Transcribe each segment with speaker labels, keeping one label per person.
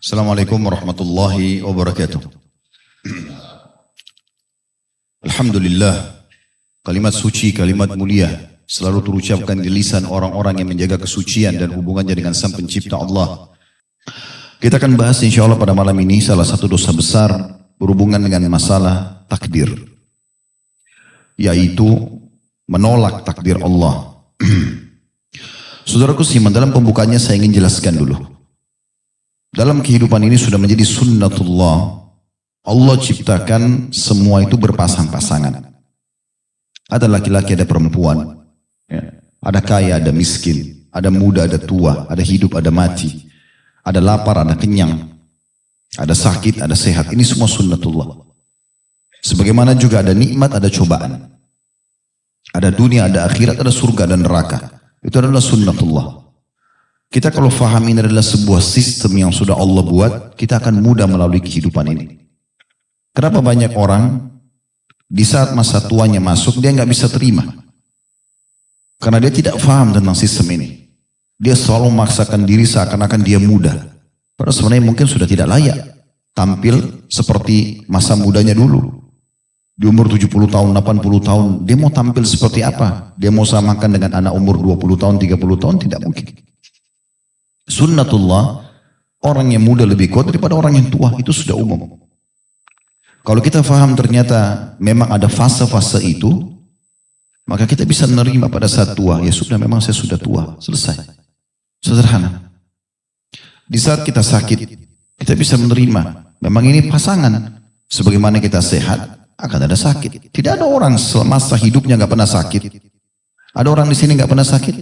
Speaker 1: Assalamualaikum warahmatullahi wabarakatuh. Alhamdulillah, kalimat suci, kalimat mulia selalu terucapkan di lisan orang-orang yang menjaga kesucian dan hubungannya dengan Sang Pencipta Allah. Kita akan bahas insya Allah pada malam ini salah satu dosa besar berhubungan dengan masalah takdir, yaitu menolak takdir Allah. Saudaraku seiman, dalam pembukaannya saya ingin jelaskan dulu. Dalam kehidupan ini sudah menjadi sunnatullah. Allah ciptakan semua itu berpasang-pasangan. Ada laki-laki, ada perempuan. Ya. Ada kaya, ada miskin. Ada muda, ada tua. Ada hidup, ada mati. Ada lapar, ada kenyang. Ada sakit, ada sehat. Ini semua sunnatullah. Sebagaimana juga ada nikmat, ada cobaan. Ada dunia, ada akhirat, ada surga dan neraka. Itu adalah sunnatullah. Kita kalau faham ini adalah sebuah sistem yang sudah Allah buat, kita akan mudah melalui kehidupan ini. Kenapa banyak orang di saat masa tuanya masuk, dia nggak bisa terima? Karena dia tidak faham tentang sistem ini. Dia selalu memaksakan diri seakan-akan dia muda. Padahal sebenarnya mungkin sudah tidak layak tampil seperti masa mudanya dulu. Di umur 70 tahun, 80 tahun, dia mau tampil seperti apa? Dia mau samakan dengan anak umur 20 tahun, 30 tahun? Tidak mungkin. Sunnatullah, orang yang muda lebih kuat daripada orang yang tua, itu sudah umum. Kalau kita faham ternyata memang ada fase-fase itu, maka kita bisa menerima pada saat tua, ya sudah memang saya sudah tua, selesai. Sederhana. Di saat kita sakit, kita bisa menerima, memang ini pasangan. Sebagaimana kita sehat, akan ada sakit. Tidak ada orang semasa hidupnya nggak pernah sakit. Ada orang di sini nggak pernah sakit?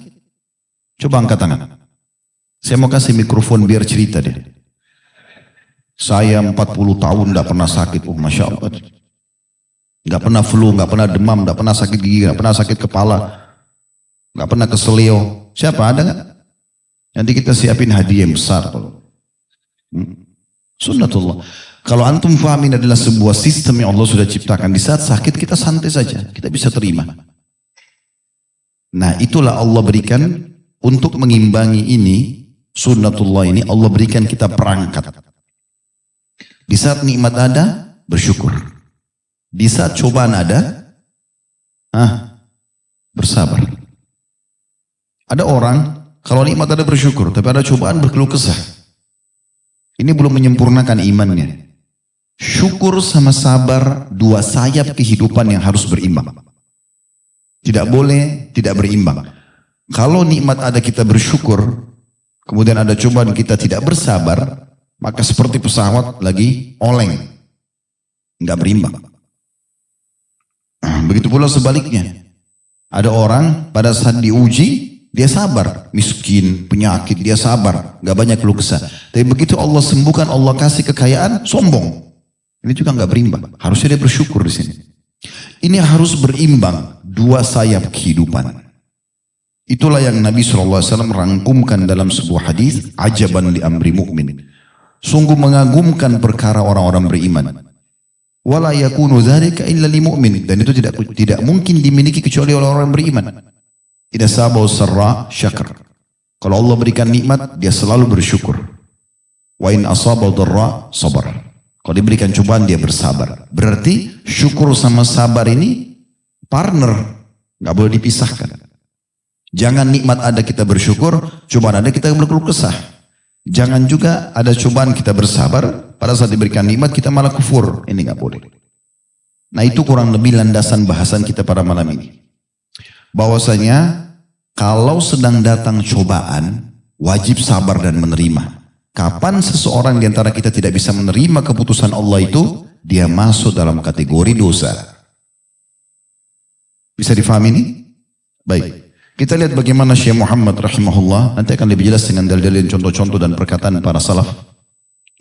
Speaker 1: Coba angkat tangan. Saya mau kasih mikrofon biar cerita deh. Saya 40 tahun tidak pernah sakit. Oh, Masya Allah. Nggak pernah flu, nggak pernah demam, nggak pernah sakit gigi, nggak pernah sakit kepala, nggak pernah keselio. Siapa, ada nggak? Nanti kita siapin hadiah yang besar. Sunnatullah. Kalau antum fahamin adalah sebuah sistem yang Allah sudah ciptakan. Di saat sakit kita santai saja, kita bisa terima. Nah, itulah Allah berikan untuk mengimbangi ini. Sunnatullah ini Allah berikan kita perangkat. Di saat nikmat ada, bersyukur. Di saat cobaan ada, bersabar. Ada orang, kalau nikmat ada bersyukur, tapi ada cobaan berkeluh kesah. Ini belum menyempurnakan imannya. Syukur sama sabar, dua sayap kehidupan yang harus berimbang. Tidak boleh tidak berimbang. Kalau nikmat ada kita bersyukur, kemudian ada cobaan kita tidak bersabar, maka seperti pesawat lagi oleng, nggak berimbang. Begitu pula sebaliknya. Ada orang pada saat diuji, dia sabar, miskin, penyakit, dia sabar, nggak banyak keluh kesah. Tapi begitu Allah sembuhkan, Allah kasih kekayaan, sombong. Ini juga nggak berimbang. Harusnya dia bersyukur di sini. Ini harus berimbang, dua sayap kehidupan. Itulah yang Nabi SAW rangkumkan dalam sebuah hadis, ajaban li amri mu'min. Sungguh mengagumkan perkara orang-orang beriman. Wala yakunu dzalika illa li mu'min. Dan itu tidak mungkin dimiliki kecuali oleh orang beriman. Idza sabahu sarra syakar. Kalau Allah berikan nikmat, dia selalu bersyukur. Wa in asabahu dharra sabar. Kalau diberikan cobaan, dia bersabar. Berarti syukur sama sabar ini partner, nggak boleh dipisahkan. Jangan nikmat ada kita bersyukur, cobaan ada kita berkeluh kesah. Jangan juga ada cobaan kita bersabar, pada saat diberikan nikmat kita malah kufur. Ini nggak boleh. Nah, itu kurang lebih landasan bahasan kita pada malam ini. Bahwasanya kalau sedang datang cobaan, wajib sabar dan menerima. Kapan seseorang di antara kita tidak bisa menerima keputusan Allah itu, dia masuk dalam kategori dosa. Bisa difahami ini? Baik. Kita lihat bagaimana Syekh Muhammad rahimahullah, nanti akan lebih jelas dengan dalil-dalil contoh-contoh dan perkataan para salaf.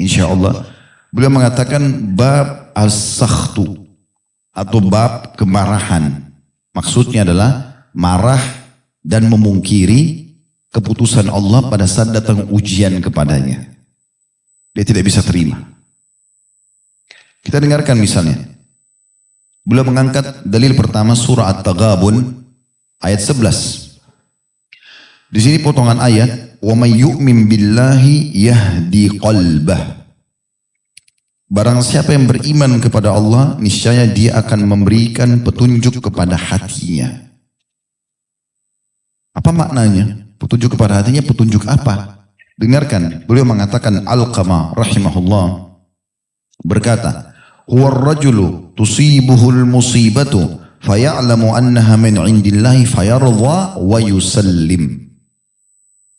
Speaker 1: InsyaAllah. Beliau mengatakan bab as-sakhtu atau bab kemarahan. Maksudnya adalah marah dan memungkiri keputusan Allah pada saat datang ujian kepadanya. Dia tidak bisa terima. Kita dengarkan misalnya. Beliau mengangkat dalil pertama surah At-Taghabun ayat 11. Di sini potongan ayat, wa may yu'min billahi yahdi qalbah. Barang siapa yang beriman kepada Allah, niscaya dia akan memberikan petunjuk kepada hatinya. Apa maknanya? Petunjuk kepada hatinya, petunjuk apa? Dengarkan, beliau mengatakan Alqamah rahimahullah berkata, huwa ar-rajulu tusibuhul musibatu faya'lamu annaha min indillahi fayarda wa yusallim.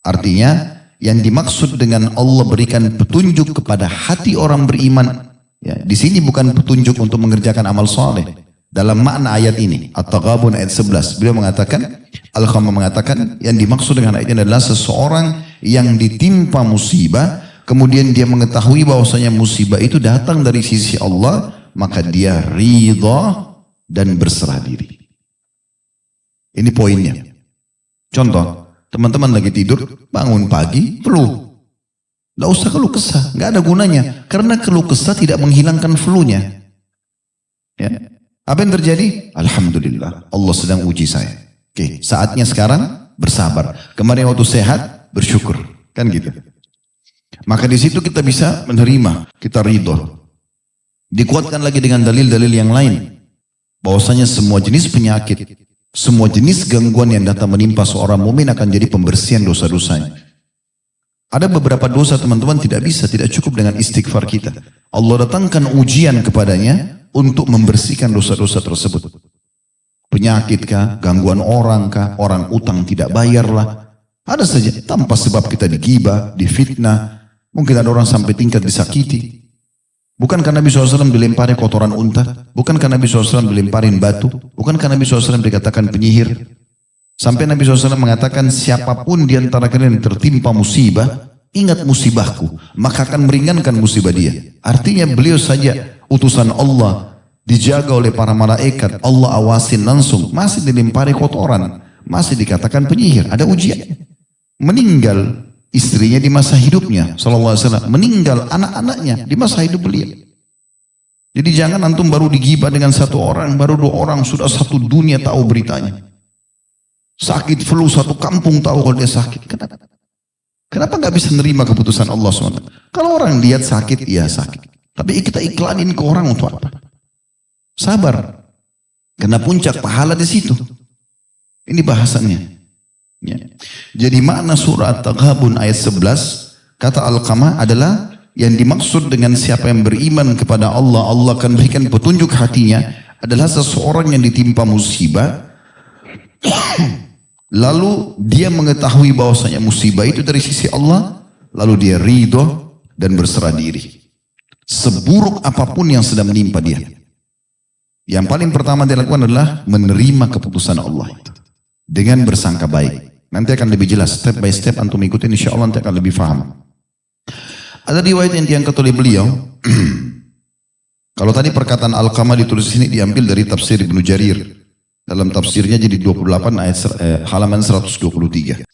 Speaker 1: Artinya, yang dimaksud dengan Allah berikan petunjuk kepada hati orang beriman, ya, di sini bukan petunjuk untuk mengerjakan amal soleh. Dalam makna ayat ini, At-Taghabun ayat 11, beliau mengatakan, Al-Khamam mengatakan, yang dimaksud dengan ayat ini adalah seseorang yang ditimpa musibah, kemudian dia mengetahui bahwasanya musibah itu datang dari sisi Allah, maka dia ridha dan berserah diri. Ini poinnya. Contoh, teman-teman lagi tidur, bangun pagi, flu. Tidak usah keluh kesah, nggak ada gunanya. Karena keluh kesah tidak menghilangkan flu-nya. Ya. Apa yang terjadi? Alhamdulillah, Allah sedang uji saya. Oke, saatnya sekarang bersabar. Kemarin waktu sehat, bersyukur. Kan gitu. Maka di situ kita bisa menerima, kita ridho. Dikuatkan lagi dengan dalil-dalil yang lain. Bahwasanya semua jenis penyakit, semua jenis gangguan yang datang menimpa seorang mukmin akan jadi pembersihan dosa-dosanya. Ada beberapa dosa teman-teman tidak cukup dengan istighfar kita. Allah datangkan ujian kepadanya untuk membersihkan dosa-dosa tersebut. Penyakit kah, gangguan orang kah, orang utang tidak bayarlah. Ada saja tanpa sebab kita digibah, difitnah. Mungkin ada orang sampai tingkat disakiti. Bukankah Nabi SAW dilempari kotoran unta? Bukankah Nabi SAW dilemparin batu? Bukankah Nabi SAW dikatakan penyihir? Sampai Nabi SAW mengatakan, siapapun di antara kalian yang tertimpa musibah, ingat musibahku, maka akan meringankan musibah dia. Artinya beliau saja utusan Allah, dijaga oleh para malaikat, Allah awasin langsung, masih dilempari kotoran, masih dikatakan penyihir, ada ujian. Meninggal istrinya di masa hidupnya, sallallahu alaihi wasallam, meninggal anak-anaknya di masa hidup beliau. Jadi jangan antum baru digibah dengan satu orang, baru dua orang, sudah satu dunia tahu beritanya. Sakit flu satu kampung tahu kalau dia sakit. Kenapa nggak bisa nerima keputusan Allah SWT? Kalau orang lihat sakit, iya sakit. Tapi kita iklanin ke orang untuk apa? Sabar. Karena puncak pahala di situ. Ini bahasannya. Ya. Jadi makna surah At-Taghabun ayat 11, kata Al-Qamah adalah yang dimaksud dengan siapa yang beriman kepada Allah, Allah akan berikan petunjuk hatinya, adalah seseorang yang ditimpa musibah, lalu dia mengetahui bahwasanya musibah itu dari sisi Allah, lalu dia ridho dan berserah diri. Seburuk apapun yang sedang menimpa dia, yang paling pertama dia lakukan adalah menerima keputusan Allah itu dengan bersangka baik. Nanti akan lebih jelas, step by step antum ikutin, insya Allah nanti akan lebih paham. Ada riwayat yang diangkat oleh beliau. Kalau tadi perkataan Al-Qamah ditulis di sini diambil dari tafsir Ibnu Jarir. Dalam tafsirnya jadi 28 ayat halaman 123.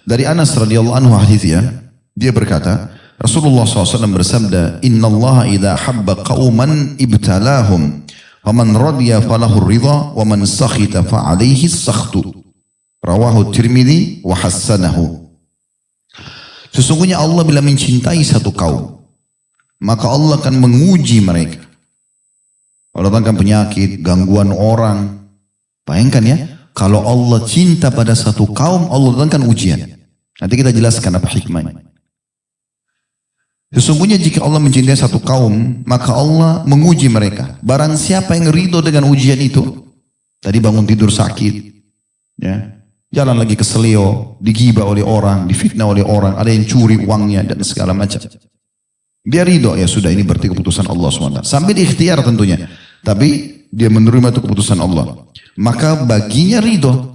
Speaker 1: Dari Anas radhiyallahu anhu haditsnya, dia berkata, Rasulullah SAW bersabda, Inna Allah idha habba qawman ibtalahum, faman radiya falahu ridha, wa man sakhita fa'alaihi sakhtu. Rawahu Tirmidzi wa hassanahu. Sesungguhnya Allah bila mencintai satu kaum, maka Allah akan menguji mereka. Allah datangkan penyakit, gangguan orang. Bayangkan ya, kalau Allah cinta pada satu kaum, Allah datangkan ujian. Nanti kita jelaskan apa hikmahnya. Sesungguhnya jika Allah mencintai satu kaum, maka Allah menguji mereka. Barang siapa yang ridho dengan ujian itu, tadi bangun tidur sakit, ya, jalan lagi ke seleo, digibah oleh orang, difitnah oleh orang, ada yang curi uangnya dan segala macam. Dia ridho, ya sudah, ini berarti keputusan Allah SWT. Sampai di ikhtiar tentunya, tapi dia menerima itu keputusan Allah. Maka baginya ridho.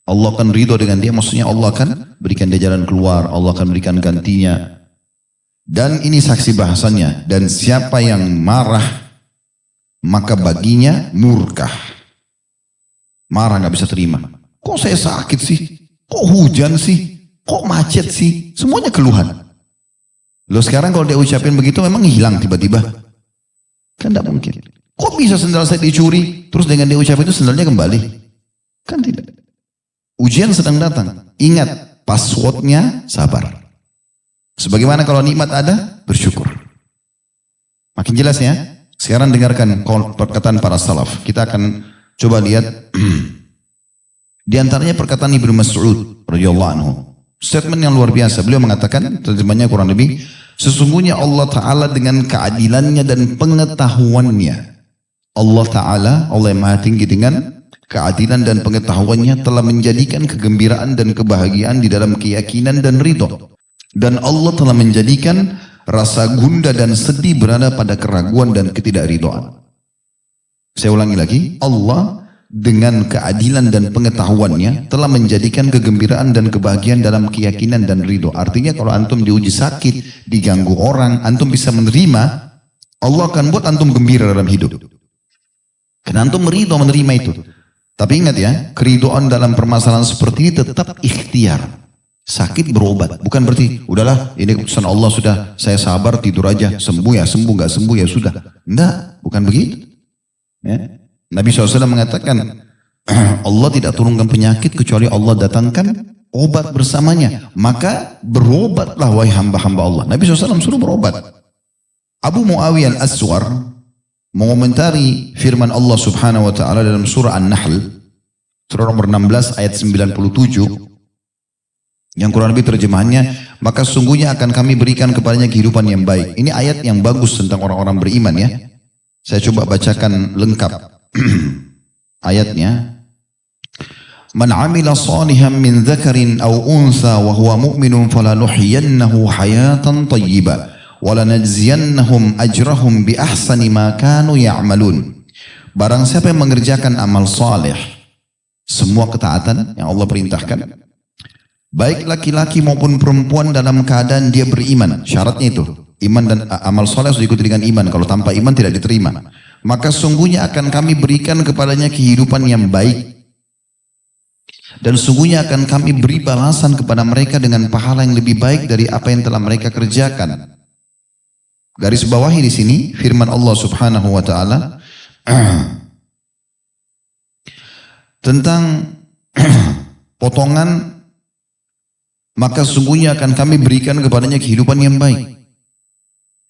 Speaker 1: Allah akan ridho dengan dia, maksudnya Allah akan berikan dia jalan keluar, Allah akan berikan gantinya. Dan ini saksi bahasannya, dan siapa yang marah, maka baginya murkah. Marah gak bisa terima. Kok saya sakit sih? Kok hujan sih? Kok macet sih? Semuanya keluhan. Loh sekarang kalau dia ucapin begitu memang hilang tiba-tiba? Kan tidak mungkin. Kok bisa sendal saya dicuri? Terus dengan dia ucapin itu sendalnya kembali? Kan tidak. Ujian sedang datang. Ingat, passwordnya sabar. Sebagaimana kalau nikmat ada, bersyukur. Makin jelas ya? Sekarang dengarkan perkataan para salaf. Kita akan coba lihat di antaranya perkataan Ibnu Mas'ud radhiyallahu anhu. Statement yang luar biasa. Beliau mengatakan, terjemahnya kurang lebih, sesungguhnya Allah Ta'ala dengan keadilannya dan pengetahuannya. Allah Ta'ala, Allah yang maha tinggi dengan keadilan dan pengetahuannya telah menjadikan kegembiraan dan kebahagiaan di dalam keyakinan dan ridho. Dan Allah telah menjadikan rasa gundah dan sedih berada pada keraguan dan ketidakridhaan. Saya ulangi lagi, Allah dengan keadilan dan pengetahuannya telah menjadikan kegembiraan dan kebahagiaan dalam keyakinan dan ridho. Artinya kalau antum diuji sakit, diganggu orang, antum bisa menerima, Allah akan buat antum gembira dalam hidup. Karena antum meridho menerima itu. Tapi ingat ya, keridhaan dalam permasalahan seperti ini tetap ikhtiar. Sakit berobat, bukan berarti udahlah ini keputusan Allah sudah, saya sabar tidur aja, sembuh ya sembuh, nggak sembuh ya sudah. Enggak, bukan begitu. Ya. Nabi SAW mengatakan Allah tidak turunkan penyakit kecuali Allah datangkan obat bersamanya. Maka berobatlah wahai hamba-hamba Allah. Nabi SAW suruh berobat. Abu Muawiyah al-Aswar mengomentari firman Allah Subhanahu wa taala dalam surah An-Nahl surah nomor 16 ayat 97 yang kurang lebih terjemahannya, maka sungguhnya akan kami berikan kepadanya kehidupan yang baik. Ini ayat yang bagus tentang orang-orang beriman ya. Saya coba bacakan lengkap ayatnya. Man 'amila shalihan min dzakarin aw untha wa huwa mu'minun falanuhyiyannahu hayatan thayyibah wa lanajziyannahum ajrahum bi ahsani ma kanu ya'malun. Barang siapa yang mengerjakan amal saleh, semua ketaatan yang Allah perintahkan, baik laki-laki maupun perempuan dalam keadaan dia beriman. Syaratnya itu, iman dan amal soleh harus diikuti dengan iman. Kalau tanpa iman tidak diterima. Maka sungguhnya akan kami berikan kepadanya kehidupan yang baik. Dan sungguhnya akan kami beri balasan kepada mereka dengan pahala yang lebih baik dari apa yang telah mereka kerjakan. Garis bawahi di sini firman Allah Subhanahu wa taala tentang potongan, maka sungguhnya akan kami berikan kepadanya kehidupan yang baik.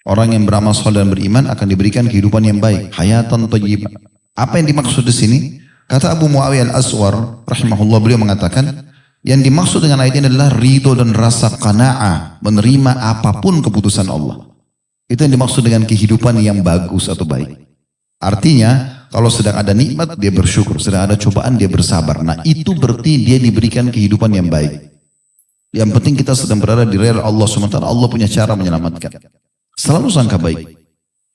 Speaker 1: Orang yang beramal saleh dan beriman akan diberikan kehidupan yang baik, hayatan thayyibah. Apa yang dimaksud di sini? Kata Abu Muawiyah al-Aswar rahimahullah, beliau mengatakan yang dimaksud dengan ayat ini adalah ridho dan rasa qanaah, menerima apapun keputusan Allah. Itu yang dimaksud dengan kehidupan yang bagus atau baik. Artinya kalau sedang ada nikmat dia bersyukur, sedang ada cobaan dia bersabar. Nah itu berarti dia diberikan kehidupan yang baik. Yang penting kita sedang berada di rel Allah SWT. Allah punya cara menyelamatkan. Selalu sangka baik.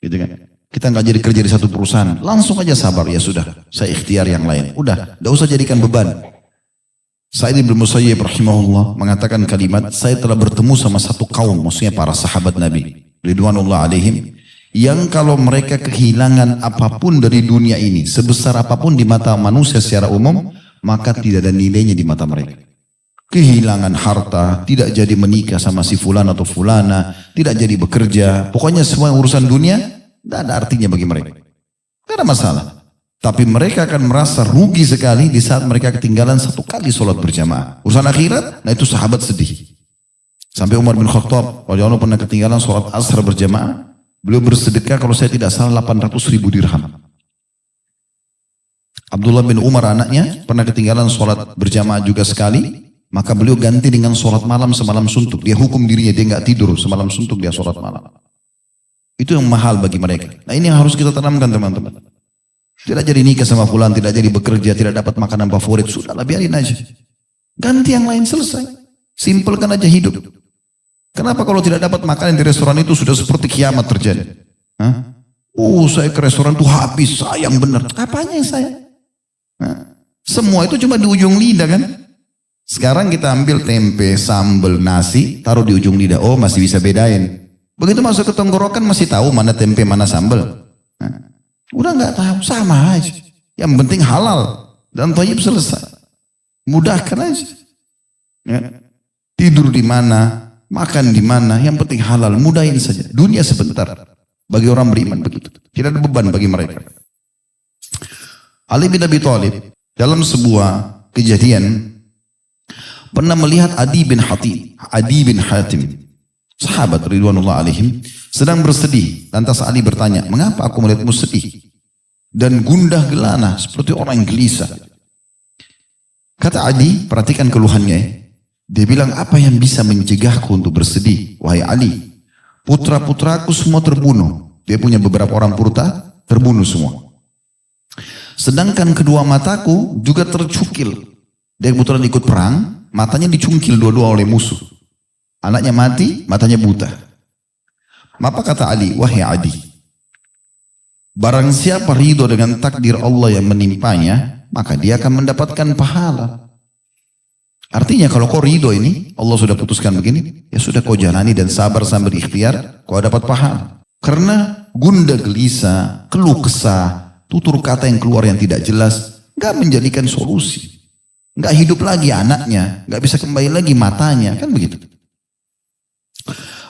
Speaker 1: Gitu kan? Kita nggak jadi kerja di satu perusahaan. Langsung aja sabar. Ya sudah, saya ikhtiar yang lain. Udah, nggak usah jadikan beban. Sa'id bin Musayyib rahimahullah mengatakan kalimat, saya telah bertemu sama satu kaum, maksudnya para sahabat Nabi ridwanullah alaihim, yang kalau mereka kehilangan apapun dari dunia ini, sebesar apapun di mata manusia secara umum, maka tidak ada nilainya di mata mereka. Kehilangan harta, tidak jadi menikah sama si fulan atau fulana, tidak jadi bekerja, pokoknya semua urusan dunia tidak ada artinya bagi mereka. Tidak ada masalah. Tapi mereka akan merasa rugi sekali di saat mereka ketinggalan satu kali sholat berjamaah. Urusan akhirat, nah itu sahabat sedih. Sampai Umar bin Khattab, kalau pernah ketinggalan sholat asar berjamaah, beliau bersedekah kalau saya tidak salah 800.000 dirham. Abdullah bin Umar anaknya pernah ketinggalan sholat berjamaah juga sekali. Maka beliau ganti dengan sholat malam semalam suntuk. Dia hukum dirinya, dia nggak tidur semalam suntuk, dia sholat malam. Itu yang mahal bagi mereka. Nah ini yang harus kita tanamkan teman-teman. Tidak jadi nikah sama fulan, tidak jadi bekerja, tidak dapat makanan favorit, sudahlah biarin aja. Ganti yang lain, selesai. Simpelkan aja hidup. Kenapa kalau tidak dapat makanan di restoran itu sudah seperti kiamat terjadi? Hah? Saya ke restoran tuh habis, sayang bener. Apanya yang sayang? Semua itu cuma di ujung lidah kan? Sekarang kita ambil tempe, sambal, nasi, taruh di ujung lidah. Oh masih bisa bedain. Begitu masuk ke tenggorokan masih tahu mana tempe, mana sambal. Nah, udah nggak tahu, sama aja. Yang penting halal dan thayyib, selesai. Mudahkan aja. Ya. Tidur di mana, makan di mana, yang penting halal, mudahin saja. Dunia sebentar. Bagi orang beriman begitu. Tidak ada beban bagi mereka. Ali bin Abi Thalib dalam sebuah kejadian, pernah melihat Adi bin Hatim, sahabat ridwanullah alaihim, sedang bersedih. Lantas Ali bertanya, mengapa aku melihatmu sedih dan gundah gelana seperti orang yang gelisah? Kata Adi, perhatikan keluhannya. Dia bilang, apa yang bisa mencegahku untuk bersedih? Wahai Ali, putra-putraku semua terbunuh. Dia punya beberapa orang purta, terbunuh semua. Sedangkan kedua mataku juga tercukil. Dia kebetulan ikut perang, matanya dicungkil dua-dua oleh musuh. Anaknya mati, matanya buta. Maka kata Ali, wahai Adi, barang siapa ridho dengan takdir Allah yang menimpanya, maka dia akan mendapatkan pahala. Artinya kalau kau ridho ini, Allah sudah putuskan begini, ya sudah kau jalani dan sabar sambil ikhtiar, kau dapat pahala. Karena gundah gelisah, keluh kesah, tutur kata yang keluar yang tidak jelas, gak menjadikan solusi. Gak hidup lagi anaknya, gak bisa kembali lagi matanya, kan begitu.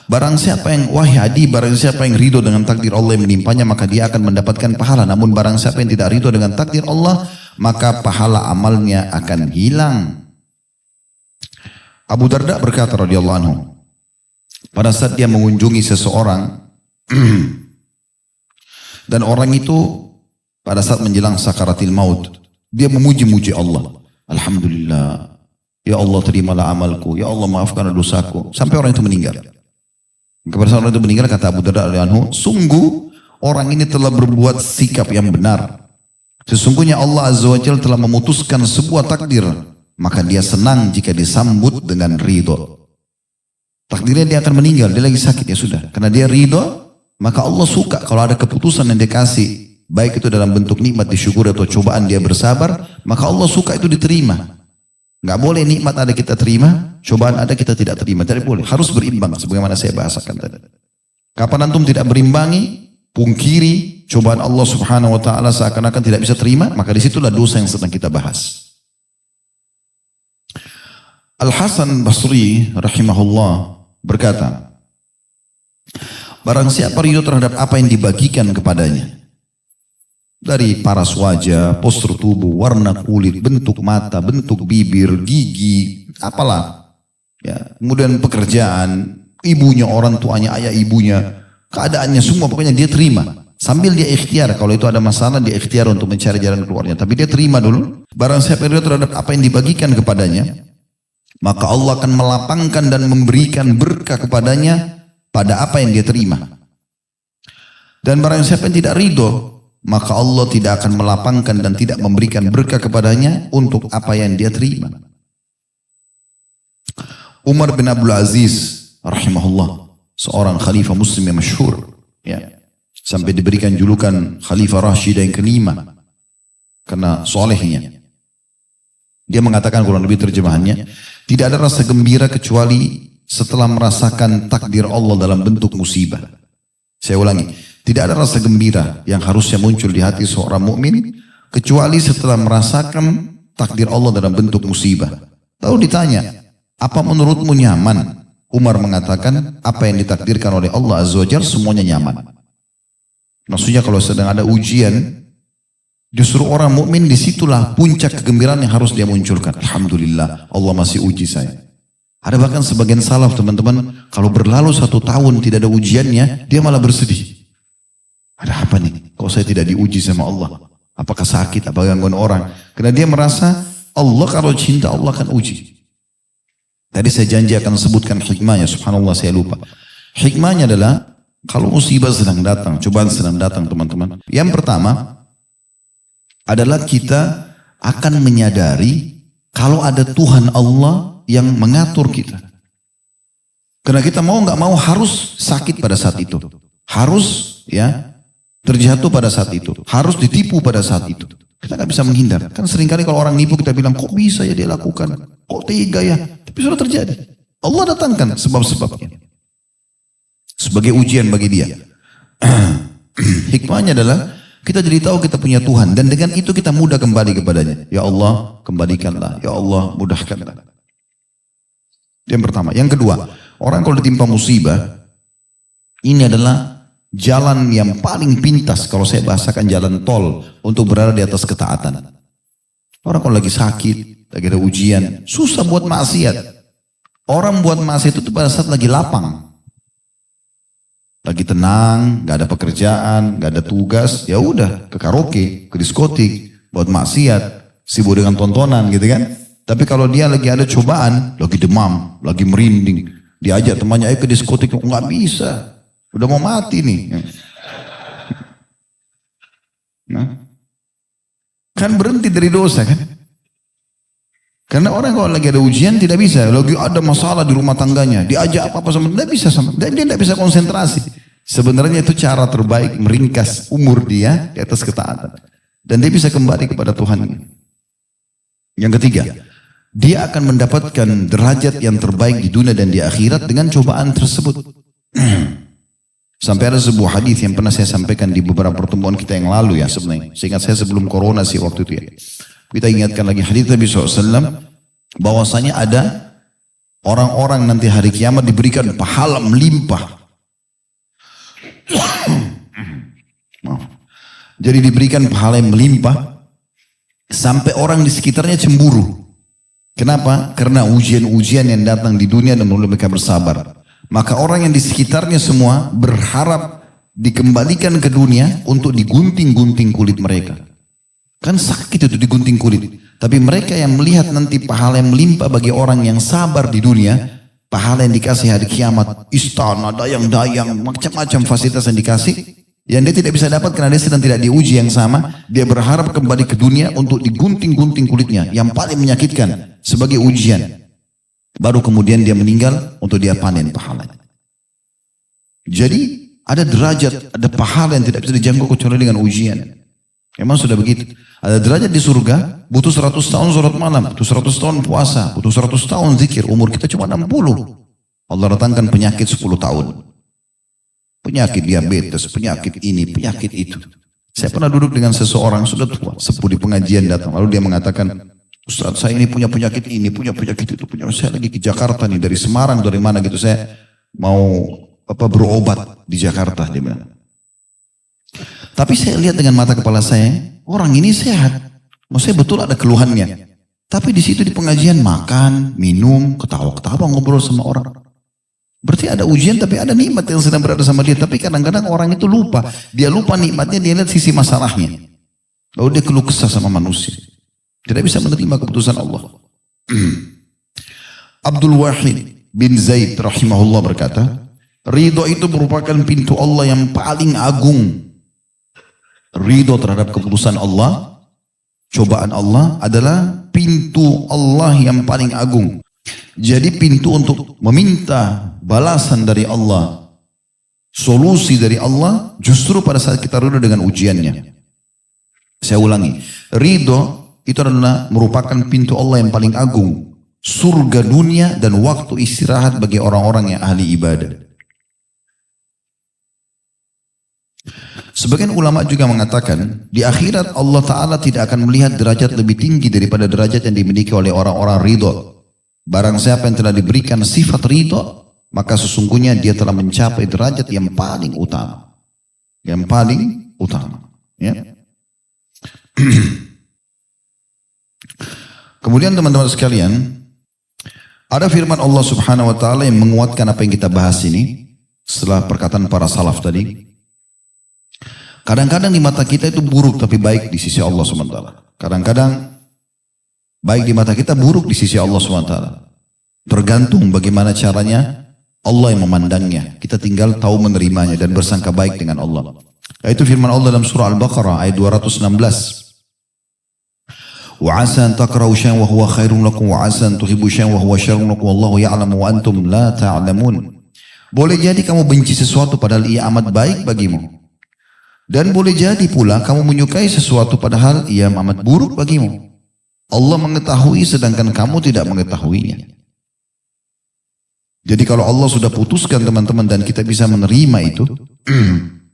Speaker 1: Barang siapa yang, wahai Adi, barang siapa yang ridho dengan takdir Allah yang menimpanya, maka dia akan mendapatkan pahala. Namun barang siapa yang tidak ridho dengan takdir Allah, maka pahala amalnya akan hilang. Abu Darda berkata radhiyallahu anhu, pada saat dia mengunjungi seseorang dan orang itu pada saat menjelang sakaratil maut, dia memuji-muji Allah. Alhamdulillah, ya Allah terimalah amalku, ya Allah maafkan dosaku, sampai orang itu meninggal. Kepada orang itu meninggal, kata Abu Darda radhiyallahu anhu, sungguh orang ini telah berbuat sikap yang benar. Sesungguhnya Allah Azza wa Jalla telah memutuskan sebuah takdir, maka dia senang jika disambut dengan ridho. Takdirnya dia akan meninggal, dia lagi sakit, ya sudah. Karena dia ridho, maka Allah suka kalau ada keputusan yang dia kasih, baik itu dalam bentuk nikmat disyukuri atau cobaan dia bersabar, maka Allah suka itu diterima. Nggak boleh nikmat ada kita terima, cobaan ada kita tidak terima. Tidak boleh, harus berimbang sebagaimana saya bahasakan tadi. Kapan antum tidak berimbangi, pungkiri cobaan Allah Subhanahu wa taala seakan-akan tidak bisa terima, maka disitulah dosa yang sedang kita bahas. Al-Hasan Basri rahimahullah berkata, barang siapa ridho terhadap apa yang dibagikan kepadanya, dari paras wajah, postur tubuh, warna kulit, bentuk mata, bentuk bibir, gigi, apalah, ya, kemudian pekerjaan, ibunya, orang tuanya, ayah ibunya, keadaannya semua pokoknya dia terima. Sambil dia ikhtiar, kalau itu ada masalah dia ikhtiar untuk mencari jalan keluarnya. Tapi dia terima dulu. Barang siapa ridho terhadap apa yang dibagikan kepadanya, maka Allah akan melapangkan dan memberikan berkah kepadanya pada apa yang dia terima. Dan barang siapa yang tidak ridho, maka Allah tidak akan melapangkan dan tidak memberikan berkah kepadanya untuk apa yang dia terima. Umar bin Abdul Aziz rahimahullah, seorang khalifah muslim yang masyhur, ya, sampai diberikan julukan Khalifah Rashidah yang kelima karena solehnya. Dia mengatakan, kurang lebih terjemahannya, tidak ada rasa gembira kecuali setelah merasakan takdir Allah dalam bentuk musibah. Saya ulangi, tidak ada rasa gembira yang harusnya muncul di hati seorang mukmin kecuali setelah merasakan takdir Allah dalam bentuk musibah. Lalu ditanya, apa menurutmu nyaman? Umar mengatakan, apa yang ditakdirkan oleh Allah Azza wa Jalla semuanya nyaman. Maksudnya kalau sedang ada ujian, justru orang mukmin disitulah puncak kegembiraan yang harus dia munculkan. Alhamdulillah, Allah masih uji saya. Ada bahkan sebagian salaf teman-teman, kalau berlalu 1 tahun tidak ada ujiannya, dia malah bersedih. Ada apa nih? Kok saya tidak diuji sama Allah? Apakah sakit? Apa gangguan orang? Karena dia merasa Allah kalau cinta Allah akan uji. Tadi saya janji akan sebutkan hikmahnya, subhanallah saya lupa. Hikmahnya adalah kalau musibah sedang datang, cobaan sedang datang teman-teman. Yang pertama adalah kita akan menyadari kalau ada Tuhan Allah yang mengatur kita. Karena kita mau nggak mau harus sakit pada saat itu. Harus ya terjatuh pada saat itu. Harus ditipu pada saat itu. Kita nggak bisa menghindar. Kan seringkali kalau orang nipu kita bilang, kok bisa ya dia lakukan? Kok tega ya? Tapi sudah terjadi. Allah datangkan sebab-sebabnya. Sebagai ujian bagi dia. Hikmahnya adalah kita jadi tahu kita punya Tuhan. Dan dengan itu kita mudah kembali kepadanya. Ya Allah kembalikanlah. Ya Allah mudahkanlah. Yang pertama. Yang kedua. Orang kalau ditimpa musibah. Ini adalah jalan yang paling pintas, kalau saya bahasakan jalan tol untuk berada di atas ketaatan. Orang kalau lagi sakit, lagi ada ujian, susah buat maksiat. Orang buat maksiat itu pada saat lagi lapang. Lagi tenang, gak ada pekerjaan, gak ada tugas, ya udah ke karaoke, ke diskotik, buat maksiat, sibuk dengan tontonan gitu kan. Tapi kalau dia lagi ada cobaan, lagi demam, lagi merinding, diajak temannya, ayo ke diskotik, nggak bisa, udah mau mati nih. Nah, kan berhenti dari dosa kan? Karena orang kalau lagi ada ujian tidak bisa, lagi ada masalah di rumah tangganya, diajak apa-apa sama tidak bisa, dia tidak bisa konsentrasi. Sebenarnya itu cara terbaik meringkas umur dia di atas ketaatan, dan dia bisa kembali kepada Tuhan. Yang ketiga, dia akan mendapatkan derajat yang terbaik di dunia dan di akhirat dengan cobaan tersebut. Sampai ada sebuah hadis yang pernah saya sampaikan di beberapa pertemuan kita yang lalu ya sebenarnya. Seingat saya sebelum corona sih waktu itu ya. Kita ingatkan lagi hadis Nabi SAW bahwasanya ada orang-orang nanti hari kiamat diberikan pahala melimpah. Jadi diberikan pahala yang melimpah sampai orang di sekitarnya cemburu. Kenapa? Karena ujian-ujian yang datang di dunia dan mulai mereka bersabar. Maka orang yang di sekitarnya semua berharap dikembalikan ke dunia untuk digunting-gunting kulit mereka. Kan sakit itu digunting kulit. Tapi mereka yang melihat nanti pahala yang melimpah bagi orang yang sabar di dunia, pahala yang dikasih hari kiamat, istana, dayang-dayang, macam-macam fasilitas yang dikasih, yang dia tidak bisa dapat karena dia sedang tidak diuji yang sama, dia berharap kembali ke dunia untuk digunting-gunting kulitnya, yang paling menyakitkan sebagai ujian. Baru kemudian dia meninggal untuk dia panen pahalanya. Jadi ada derajat, ada pahala yang tidak bisa dijangkau kecuali dengan ujian. Memang sudah begitu. Ada derajat di surga, butuh 100 tahun sholat malam, butuh 100 tahun puasa, butuh 100 tahun zikir. Umur kita cuma 60. Allah datangkan penyakit 10 tahun. Penyakit diabetes, penyakit ini, penyakit itu. Saya pernah duduk dengan seseorang sudah tua, sepuh di pengajian datang. Lalu dia mengatakan, Ustaz saya ini punya penyakit ini, punya penyakit itu. Saya lagi ke Jakarta nih, dari Semarang, dari mana gitu. Saya mau berobat di Jakarta, dia bilang. Tapi saya lihat dengan mata kepala saya, orang ini sehat. Maksudnya betul ada keluhannya. Tapi di situ di pengajian makan, minum, ketawa-ketawa ngobrol sama orang. Berarti ada ujian tapi ada nikmat yang sedang berada sama dia. Tapi kadang-kadang orang itu lupa. Dia lupa nikmatnya, dia lihat sisi masalahnya. Lalu dia keluh kesah sama manusia. Tidak bisa menerima keputusan Allah. Abdul Wahid bin Zaid rahimahullah berkata, ridho itu merupakan pintu Allah yang paling agung. Ridho terhadap keputusan Allah, cobaan Allah adalah pintu Allah yang paling agung. Jadi pintu untuk meminta balasan dari Allah, solusi dari Allah, justru pada saat kita ridho dengan ujiannya. Saya ulangi, ridho itu adalah merupakan pintu Allah yang paling agung. Surga dunia dan waktu istirahat bagi orang-orang yang ahli ibadah. Sebagian ulama juga mengatakan, di akhirat Allah Ta'ala tidak akan melihat derajat lebih tinggi daripada derajat yang dimiliki oleh orang-orang ridho. Barang siapa yang telah diberikan sifat ridho, maka sesungguhnya dia telah mencapai derajat yang paling utama. Yang paling utama. Ya. Kemudian teman-teman sekalian, ada firman Allah Subhanahu wa Ta'ala yang menguatkan apa yang kita bahas ini, setelah perkataan para salaf tadi. Kadang-kadang di mata kita itu buruk tapi baik di sisi Allah SWT. Kadang-kadang baik di mata kita, buruk di sisi Allah SWT. Tergantung bagaimana caranya Allah yang memandangnya. Kita tinggal tahu menerimanya dan bersangka baik dengan Allah. Itu firman Allah dalam surah Al-Baqarah ayat 216. Wa 'asa an takrahu syai'an wa huwa khairun lakum wa 'asa an tuhibbu syai'an wa huwa syarrun lakum wallahu ya'lamu wa antum la ta'lamun. Boleh jadi kamu benci sesuatu padahal ia amat baik bagimu. Dan boleh jadi pula kamu menyukai sesuatu padahal ia amat buruk bagimu. Allah mengetahui sedangkan kamu tidak mengetahuinya. Jadi kalau Allah sudah putuskan teman-teman dan kita bisa menerima itu,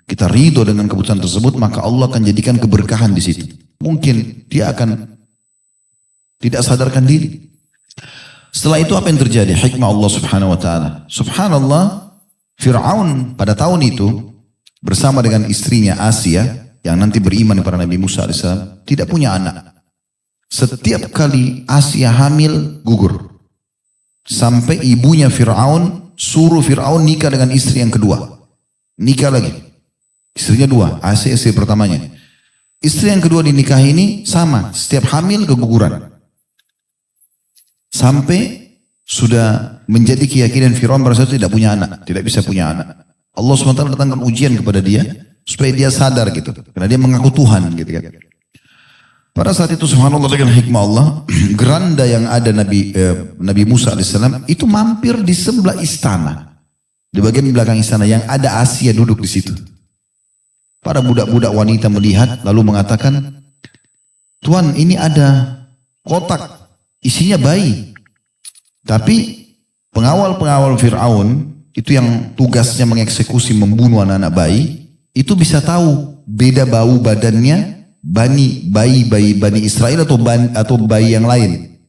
Speaker 1: kita ridho dengan keputusan tersebut, maka Allah akan jadikan keberkahan di situ. Mungkin dia akan tidak sadarkan diri. Setelah itu apa yang terjadi? Hikmah Allah Subhanahu wa Ta'ala. Subhanallah, Fir'aun pada tahun itu bersama dengan istrinya Asia yang nanti beriman kepada Nabi Musa AS tidak punya anak. Setiap kali Asia hamil, gugur. Sampai ibunya Fir'aun suruh Fir'aun nikah dengan istri yang kedua. Nikah lagi. Istrinya dua, Asia istri pertamanya. Istri yang kedua dinikahi ini sama, setiap hamil keguguran. Sampai sudah menjadi keyakinan Fir'aun pada saat itu tidak punya anak, tidak bisa punya anak. Allah SWT datangkan ujian kepada dia supaya dia sadar gitu, karena dia mengaku Tuhan gitu kan. Pada saat itu subhanallah dengan hikmah Allah, geranda yang ada Nabi Musa alaihissalam itu mampir di sebelah istana, di bagian belakang istana yang ada Asia duduk di situ. Para budak-budak wanita melihat lalu mengatakan, Tuan ini ada kotak isinya bayi, tapi pengawal-pengawal Fir'aun itu yang tugasnya mengeksekusi membunuh anak-anak bayi itu bisa tahu beda bau badannya bayi Bani Israel atau bayi yang lain,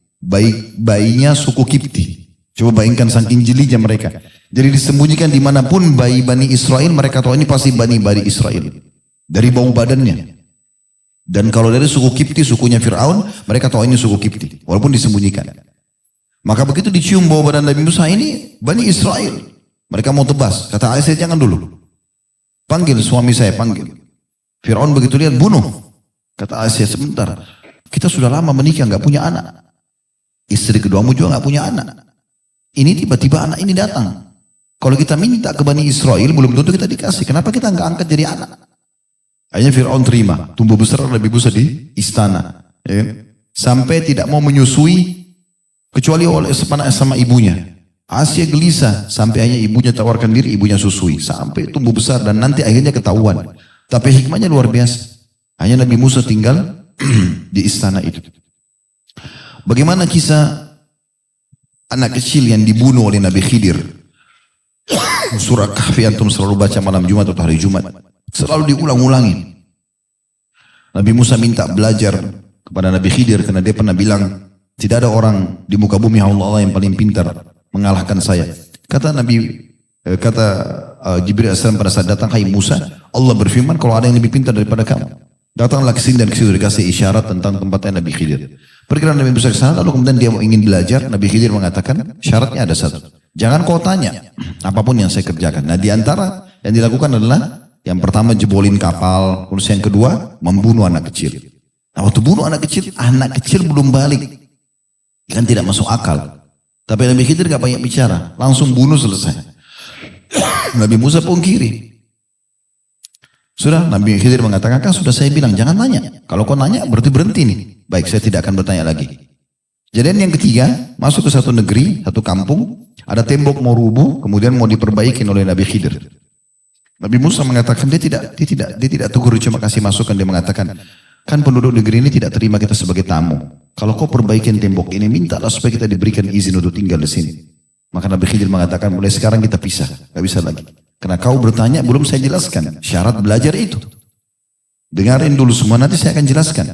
Speaker 1: bayinya suku Kipti. Coba bayangkan saking jelinya mereka. Jadi disembunyikan dimanapun bayi Bani Israel, mereka tahu ini pasti Bani Israel dari bau badannya. Dan kalau dari suku Kipti, sukunya Fir'aun, mereka tahu ini suku Kipti walaupun disembunyikan. Maka begitu dicium bau badan Nabi Musa, ini Bani Israel. Mereka mau tebas, kata Aisyah jangan dulu, panggil suami saya, panggil. Fir'aun begitu lihat, bunuh. Kata Aisyah, sebentar, kita sudah lama menikah, nggak punya anak. Istri keduamu juga nggak punya anak. Ini tiba-tiba anak ini datang. Kalau kita minta ke Bani Israel, belum tentu kita dikasih. Kenapa kita nggak angkat jadi anak? Akhirnya Fir'aun terima, tumbuh besar lebih besar di istana. Ya. Sampai tidak mau menyusui, kecuali oleh sama ibunya. Asia gelisah, sampai akhirnya ibunya tawarkan diri, ibunya susui. Sampai tumbuh besar dan nanti akhirnya ketahuan. Tapi hikmahnya luar biasa. Hanya Nabi Musa tinggal di istana itu. Bagaimana kisah anak kecil yang dibunuh oleh Nabi Khidir? Surah Kahfi antum selalu baca malam Jumat atau hari Jumat. Selalu diulang-ulangi. Nabi Musa minta belajar kepada Nabi Khidir karena dia pernah bilang, tidak ada orang di muka bumi Allah yang paling pintar mengalahkan saya. Kata Jibril AS pada saat datang, hai Musa, Allah berfirman kalau ada yang lebih pintar daripada kamu, datanglah ke sini, dan ke situ dikasih isyarat tentang tempatnya Nabi Khidir. Pergilah Nabi Musa ke sana, lalu kemudian dia ingin belajar. Nabi Khidir mengatakan, syaratnya ada satu. Jangan kau tanya apapun yang saya kerjakan. Nah di antara yang dilakukan adalah, yang pertama jebolin kapal, terus yang kedua membunuh anak kecil. Nah waktu bunuh anak kecil belum balik, kan tidak masuk akal. Tapi Nabi Khidir gak banyak bicara, langsung bunuh selesai. Nabi Musa pungkiri. Sudah, Nabi Khidir mengatakan, kan sudah saya bilang jangan nanya. Kalau kau nanya berarti berhenti nih. Baik, saya tidak akan bertanya lagi. Kejadian yang ketiga, masuk ke satu negeri, satu kampung, ada tembok mau rubuh, kemudian mau diperbaiki oleh Nabi Khidir. Nabi Musa mengatakan dia tidak tegur, cuma kasih masukan. Dia mengatakan, kan penduduk negeri ini tidak terima kita sebagai tamu. Kalau kau perbaikin tembok ini, mintalah supaya kita diberikan izin untuk tinggal di sini. Maka Nabi Khidir mengatakan, mulai sekarang kita pisah, gak bisa lagi. Karena kau bertanya, belum saya jelaskan syarat belajar itu. Dengarin dulu semua, nanti saya akan jelaskan.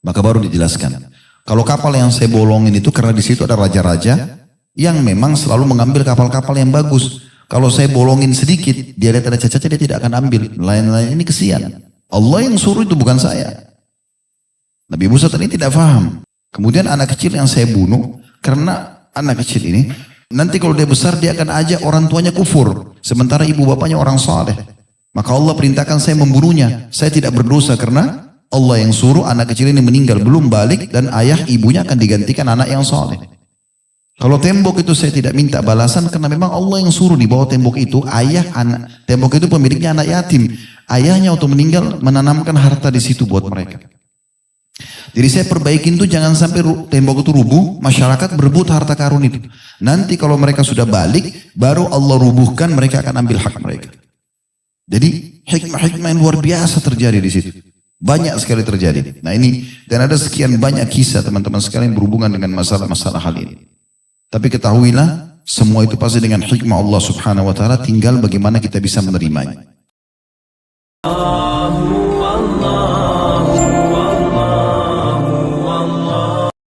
Speaker 1: Maka baru dijelaskan. Kalau kapal yang saya bolongin itu karena di situ ada raja-raja yang memang selalu mengambil kapal-kapal yang bagus. Kalau saya bolongin sedikit, dia lihat ada cacat, dia tidak akan ambil. Lain-lain ini kesian. Allah yang suruh itu, bukan saya. Nabi Musa tadi tidak paham. Kemudian anak kecil yang saya bunuh, karena anak kecil ini nanti kalau dia besar dia akan ajak orang tuanya kufur, sementara ibu bapaknya orang saleh. Maka Allah perintahkan saya membunuhnya. Saya tidak berdosa karena Allah yang suruh anak kecil ini meninggal belum balik, dan ayah ibunya akan digantikan anak yang saleh. Kalau tembok itu saya tidak minta balasan karena memang Allah yang suruh di bawah tembok itu, tembok itu pemiliknya anak yatim. Ayahnya waktu meninggal menanamkan harta di situ buat mereka. Jadi saya perbaikin itu jangan sampai tembok itu rubuh, masyarakat berebut harta karun itu. Nanti kalau mereka sudah balik, baru Allah rubuhkan, mereka akan ambil hak mereka. Jadi hikmah-hikmah yang luar biasa terjadi di situ. Banyak sekali terjadi. Nah ini, dan ada sekian banyak kisah teman-teman sekalian berhubungan dengan masalah-masalah hal ini. Tapi ketahuilah, semua itu pasti dengan hikmah Allah subhanahu wa ta'ala, tinggal bagaimana kita bisa menerimanya.